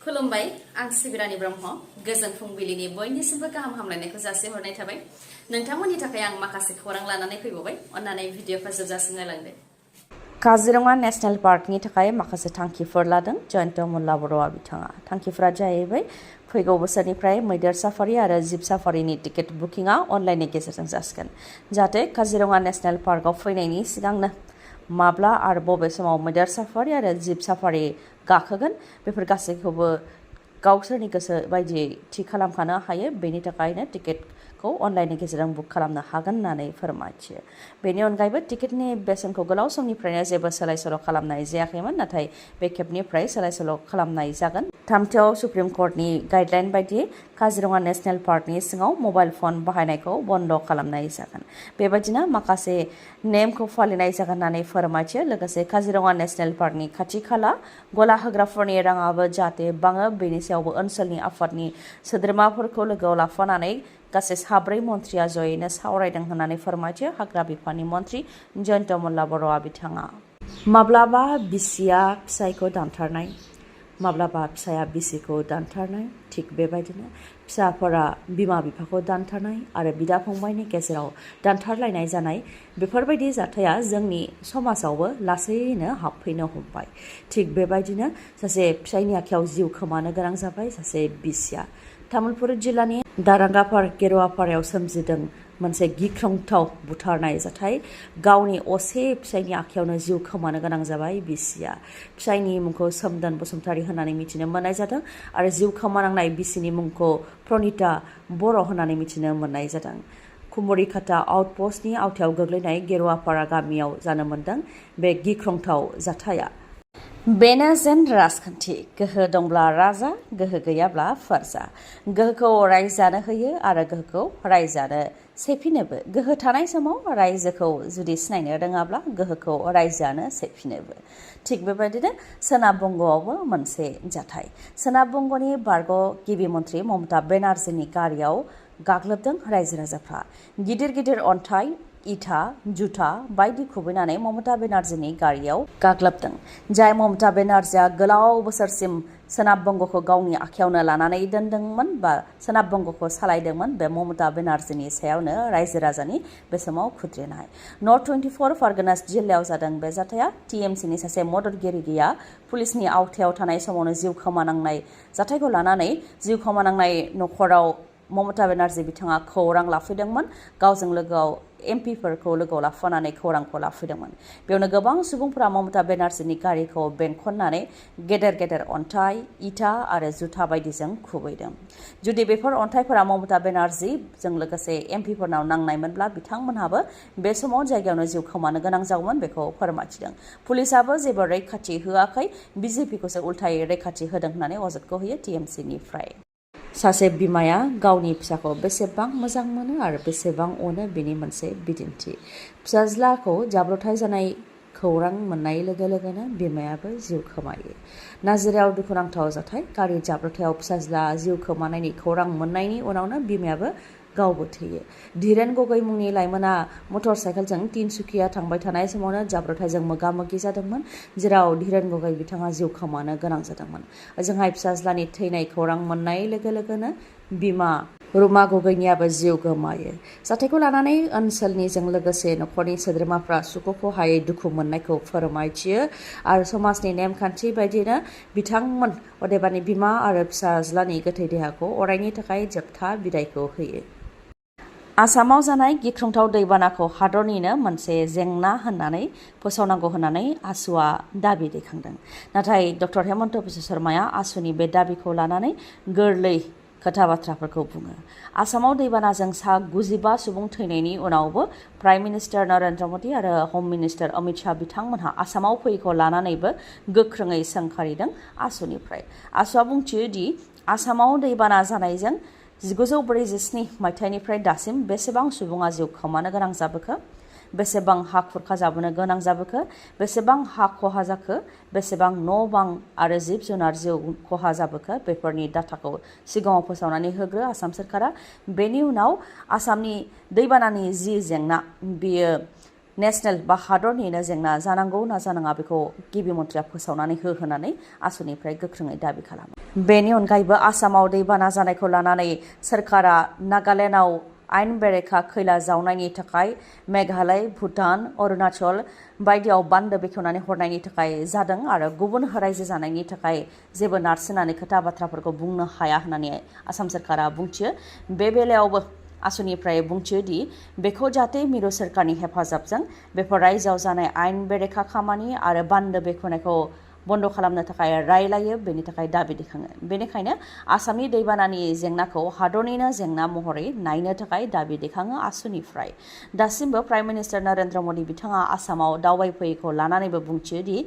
खुलुमबाय आं सिबिरानि ब्रह्म गोजोन फुंबिलिनि बयनिसिमबो गाहाम हामलायनायखौ जासिहरनाय थाबाय नोंथांमोननि थाखाय आं माखासे खौरां लानानै फैबावबाय अन्नानै भिडिअखौ जोबजासिम नायलांदो काजिरङा नेशनेल पार्कनि थाखाय माखासे थांखिफोर लादों जयन्त मल्ला बर'आ बिथाङा थांखिफोरा जाहैबाय फैगौ बोसोरनिफ्राय मैदेर साफारि आरो जिब साफारिनि टिकेट बुकिंआ अनलाइननि गेजेरजों जासिगोन जाहाथे काजिरङा नेशनेल पार्कआव फैनायनि सिगांनो माब्ला आरो बबे समाव मैदेर साफारि आरो जिब साफारि गाखोगोन बेफोर गासैखौबो गावसोरनि गोसो बायदियै थि खालामखानो हायो बेनि थाखायनो टिकेटखौ अनलाइननि गेजेरजों बुक खालामनो हागोन होननानै फोरमायथियो बेनि अनगायैबो टिकेटनि बेसेनखौ गोलाव समनिफ्रायनो जेबो सोलाय सोल' खालामनाय जायाखैमोन नाथाय बे खेबनिफ्राय सोलाय सोल' खालामनाय जागोन थामथियाव सुप्रिम कर्टनि गाइडलाइन बायदियै काजिरङा नेशनेल पार्कनि सिङाव मबाइल फन बाहायनायखौ बन्द खालामनाय जागोन बेबायदिनो माखासे नेमखौ फालिनाय जागोन होननानै फोरमायथियो लोगोसे काजिरङा नेशनेल पार्कनि खाथि खाला गला होग्राफोरनि राङाबो जाहाथे बाङो बेनि सायावबो ओनसोलनि आफादनि सोद्रोमाफोरखौ लोगोआव लाफानानै गासै 4 मन्थ्रिया जयैनो सावरायदों होननानै फोरमायथियो हाग्रा बिफाननि मन्थ्रि जयन्त मल्ला बर'आ बिथाङा माब्लाबा बिसिया फिसायखौ दानथारनाय माब्लाबा फिसाया बिसिखौ दानथारनाय थिग बेबायदिनो फिसाफोरा बिमा बिफाखौ दानथारनाय आरो बिदा फंबायनि गेजेराव दानथारलायनाय जानाय बेफोरबायदि जाथाया जोंनि समाजावबो लासैनो हाबफैनो हमबाय थिग बेबायदिनो सासे फिसायनि आखायाव जिउ खोमानो गोनां जाबाय सासे बिसिया तामुलपुर जिल्लानि दारांगापार गेरुवापारायाव सोमजिदों मोनसे गिख्रंथाव बुथारनाय जाथाय गावनि असे फिसायनि आखायावनो जिउ खोमानो गोनां जाबाय बिसिया फिसायनि मुंखौ सोमदोन बसुमतारी होननानै मिथिनो मोननाय जादों आरो जिउ खोमानांनाय बिसिनि मुंखौ प्रनिता बर' होननानै मिथिनो मोननाय जादों कुमरिकाटा आउटपस्टनि आवथायाव गोग्लैनाय गेरुवापारा गामियाव जानो मोनदों बे गिख्रंथाव जाथाया बेनो जेन राजखान्थि गोहो दंब्ला राजा गोहो गैयाब्ला फोरजा गोहोखौ रायजानो होयो आरो गोहोखौ रायजानो सेफिनोबो गोहो थानाय समाव रायजोखौ जुदि सिनायनो रोङाब्ला गोहोखौ रायजानो सेफिनोबो थिग बेबायदिनो सोनाब बंगआवबो मोनसे जाथाय सोनाब बंगनि बारग' गिबि मन्थ्रि ममता बेनार्जीनि गारियाव गाग्लोबदों रायजो राजाफ्रा गिदिर गिदिर अन्थाइ इथा जुथा बायदि खुबैनानै ममता बेनार्जीनि गारियाव गाग्लोबदों जाय ममता बेनार्जीआ गोलाव बोसोरसिम सोनाब बंगखौ गावनि आखायावनो लानानै दोनदोंमोन बा सोनाब बंगखौ सालायदोंमोन बे ममता बेनार्जीनि सायावनो रायजो राजानि बे समाव खुद्रिनाय नर्थ 24 फारगनास जिल्लायाव जादों बे जाथाया टिएमसिनि सासे मददगिरिया पुलिसनि आवथायाव थानाय समावनो जिउ खोमानांनाय जाथायखौ लानानै जिउ खोमानांनाय नखराव ममता बेनार्जी बिथाङा खौरां लाफैदोंमोन गावजों लोगोआव एमपिफोरखौ लोगोआव लाफानानै खौरांखौ लाफैदोंमोन बेयावनो गोबां सुबुंफोरा ममता बेनार्जीनि गारिखौ बेंखननानै गेदेर गेदेर अन्थाइ इटा आरो जुथा बायदिजों खुबैदों जुदि बेफोर अन्थाइफोरा ममता बेनार्जीजों लोगोसे एमपिफोरनाव नांनायमोनब्ला बिथांमोनहाबो बे समाव जायगायावनो जिउ खोमानो गोनां जागौमोन बेखौ फोरमायथिदों पुलिसाबो जेबो रैखाथि होआखै बिजेपिखौसो उल्थायै रैखाथि होदों होननानै अजदखौ होयो टिएमसिनिफ्राय सासे बिमाया गावनि फिसाखौ बेसेबां मोजां मोनो आरो बेसेबां अनो बेनि मोनसे बिदिन्थि फिसाज्लाखौ जाब्रथाय जानाय खौरां मोननाय लोगो लोगोनो बिमायाबो जिउ खोमायो नाजिरायाव दुखुनांथाव जाथाय गारि जाब्रथायाव फिसाज्ला जिउ खोमानायनि खौरां मोननायनि उनावनो बिमायाबो गावबो थैयो धीरेन गगৈ मुंनि लाइमोना मटर साइकेलजों तिनसुकिया थांबाय थानाय समावनो जाब्रथायजों मोगा मोगि जादोंमोन जेराव धीरेन गगৈ बिथाङा जिउ खोमानो गोनां जादोंमोन ओजोंहाय फिसाज्लानि थैनाय खौरां मोननाय लोगो लोगोनो बिमा रुमा गगैनियाबो जिउ गोमायो जाथायखौ लानानै ओनसोलनिजों लोगोसे नखरनि सोद्रोमाफ्रा सुखुखौ हायै दुखु मोननायखौ फोरमायथियो आरो समाजनि नेमखान्थि बायदिनो बिथांमोन अदेबानि बिमा आरो फिसाज्लानि गोथै देहाखौ अरायनि थाखाय जोबथा बिदायखौ होयो आसामाव जानाय गिख्रंथाव दैबानाखौ हादरनिनो मोनसे जेंना होननानै फोसावनांगौ होननानै आसुआ दाबि दैखांदों नाथाय डक्टर हेमन्त बिश्व शर्माया आसुनि बे दाबिखौ लानानै गोरलै खोथा बाथ्राफोरखौ बुङो आसामाव दैबानाजों सा 95 सुबुं थैनायनि उनावबो प्राइम मिनिस्टार नरेन्द्र मोदी आरो होम मिनिस्टार अमित शाह बिथांमोनहा आसामाव फैयैखौ लानानैबो गोख्रोङै सोंखारिदों आसुनिफ्राय आसुआ बुंथियो दि आसामाव दैबाना जानायजों 1947 मायथाइनिफ्राय दासिम बेसेबां सुबुङा जिउ खोमानो गोनां जाबोखो बेसेबां हा खुरखा जाबोनो गोनां जाबोखो बेसेबां हा खहा जाखो बेसेबां न' बां आरो जिब जुनार जिउ खहा जाबोखो बेफोरनि डाटाखौ सिगाङाव फोसावनानै होग्रो आसाम सरकारा बेनि उनाव आसामनि दैबानानि जि जेंना बियो नेशनेल बा हादरनिनो जेंना जानांगौ ना जानाङा बेखौ गिबि मन्थ्रिया फोसावनानै होनानै आसुनिफ्राय गोख्रोङै दाबि खालामो। बेनि अनगायैबो आसामाव दैबाना जानायखौ लानानै सोरखारा नागालेन्डआव आयेन बेरेखा खैला जावनायनि थाखाय मेघालय, भुटान, अरुणाचल बायदियाव बान्दो बेखेवनानै हरनायनि थाखाय जादों आरो गुबुन रायजो जानायनि थाखाय जेबो नारसिननानै खोथा बाथ्राफोरखौ बुंनो हाया होननानै आसाम सोरखारा बुंथियो। बे बेलायावबो आसुनिफ्राय बुंथियो दि बेखौ जाहाथे मिरु सोरखारनि हेफाजाबजों बेफोर रायजोआव जानाय आयेन बेरेखा खामानि आरो बान्दो बेखेवनायखौ बन्द खालामनो थाखाय रायलायो, बेनि थाखाय दाबि दैखाङो। बेनिखायनो आसामनि दैबानानि जेंनाखौ हादरनिनो जेंना महरै नायनो थाखाय दाबि दैखाङो आसुनिफ्राय। दासिमबो प्राइम मिनिस्टार नरेन्द्र मदि बिथाङा आसामाव दावबायफैयैखौ लानानैबो बुंथियो दि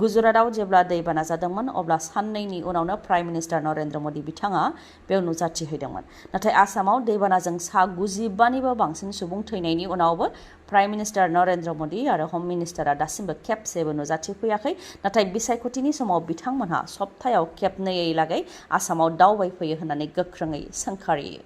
गुजरातआव जेब्ला दैबाना जादोंमोन अब्ला साननैनि उनावनो प्राइम मिनिस्टार नरेन्द्र मदि बिथाङा बेयाव नुजाथिहैदोंमोन। नाथाय आसामाव दैबानाजों 95निबो बांसिन सुबुं थैनायनि उनावबो प्राइम मिनिस्टार नरेन्द्र मदि आरो हम मिनिस्टारा दासिमबो खेबसेबो नुजाथिफैयाखै। नाथाय बिसायख'थिनि समाव बिथांमोनहा सप्तायाव खेबनैयै आसामाव दावबायफैयो होननानै गोख्रोङै सोंखारियो।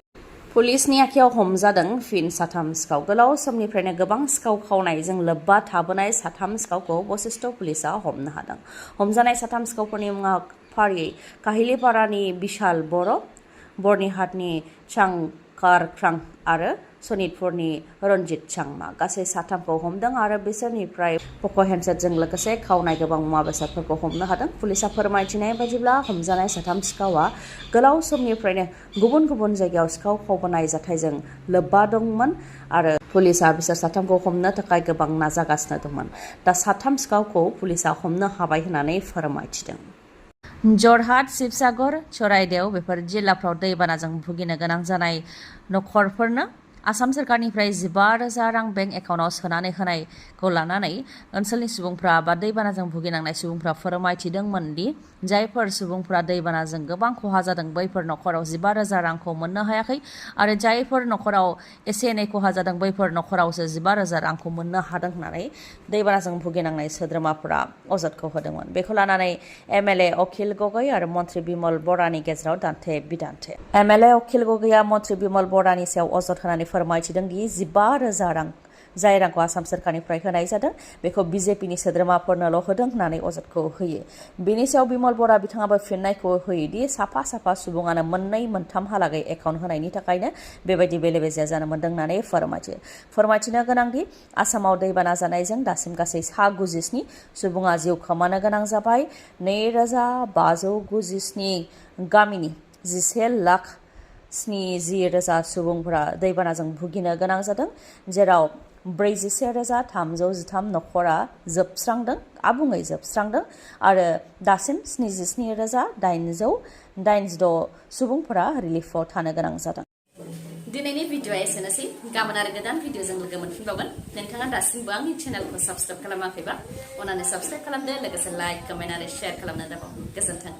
पुलिसनि आखायाव हमजादों फिन 3 सिखाव। गोलाव समनिफ्रायनो गोबां सिखाव खावनायजों लोब्बा थाबोनाय 3 सिखावखौ बशिष्ठ पुलिसा हमनो हादों। हमजानाय 3 सिखावफोरनि मुङा फारियै काहिलिपारानि बिशाल बर', बर्निहाटनि चांकारख्रां आरो सनितपुरनि रनजित चांमा। गासै 3खौ हमदों आरो बिसोरनिफ्राय पक' हेन्डसेटजों लोगोसे खावनाय गोबां मुवा बेसादफोरखौ हमनो हादों। पुलिसा फोरमायथिनाय बायदिब्ला हमजानाय 3 सिखावआ गोलाव समनिफ्रायनो गुबुन गुबुन जायगायाव सिखाव खावबोनाय जाथायजों लोब्बा दंमोन आरो पुलिसा बिसोर 3खौ हमनो थाखाय गोबां नाजागासिनो दंमोन। दा 3 सिखावखौ पुलिसा हमनो हाबाय होननानै फोरमायथिदों। जरहाट, शिबसागर, चराइदेव बेफोर जिल्लाफ्राव दैबानाजों भुगिनो गोनां जानाय नखरफोरनो आसाम सोरखारनिफ्राय 15,000 रां बेंक एकाउन्टआव सोनानै होनायखौ लानानै ओनसोलनि सुबुंफ्रा बा दैबानाजों भुगिनांनाय सुबुंफ्रा फोरमायथिदोंमोन दि जायफोर सुबुंफ्रा दैबानाजों गोबां खहा जादों बैफोर नखराव 15,000 रांखौ मोननो हायाखै आरो जायफोर नखराव एसे एनै खहा जादों बैफोर नखरावसो 15,000 रांखौ मोननो हादों होननानै दैबानाजों भुगिनांनाय सोद्रोमाफोरा अजदखौ होदोंमोन। बेखौ लानानै एमएलए अखिल गगৈ आरो मन्त्रि बिमल बरानि गेजेराव दान्थे बिदान्थे। एमएलए अखिल गगैआ मन्त्रि बिमल बरानि सायाव अजद होनानै फोरमायथिदों दि 15,000 रां जाय रांखौ आसाम सोरखारनिफ्राय होनाय जादों बेखौ बिजेपिनि सोद्रोमाफोरनोल' होदों होननानै अजदखौ होयो। बेनि सायाव बिमल बरा बिथाङाबो फिननायखौ होयोदि साफा साफा सुबुङानो 2-3हालागै एकाउन्ट होनायनि थाखायनो बेबायदि बेले बेजे जानो मोन्दों होननानै फोरमायथिनो गोनांदि आसामाव दैबाना जानायजों दासिम गासै 197 सुबुङा जिउ खोमानो गोनां जाबाय। 2,597 गामिनि 11,70,000 सुबुंफोरा दैबानाजों भुगिनो गोनां जादों, जेराव 41,313 नखरा आबुङै जोबस्रांदों आरो दासिम 77,886 सुबुंफोरा रिलिफआव थानो गोनां जादों। दिनैनि भिडिअ'आ एसेनोसै। गाबोन आरो गोदान भिडिअ'जों लोगो मोनफिनबावगोन। नोंथाङा दासिमबो आंनि चेनेलखौ साबस्क्राइब खालामाखैबा अन्नानै साबस्क्राइब खालामदो, लोगोसे लाइक, कमेन्ट आरो शेयार खालामनो दाबाव। गोजोन्थों।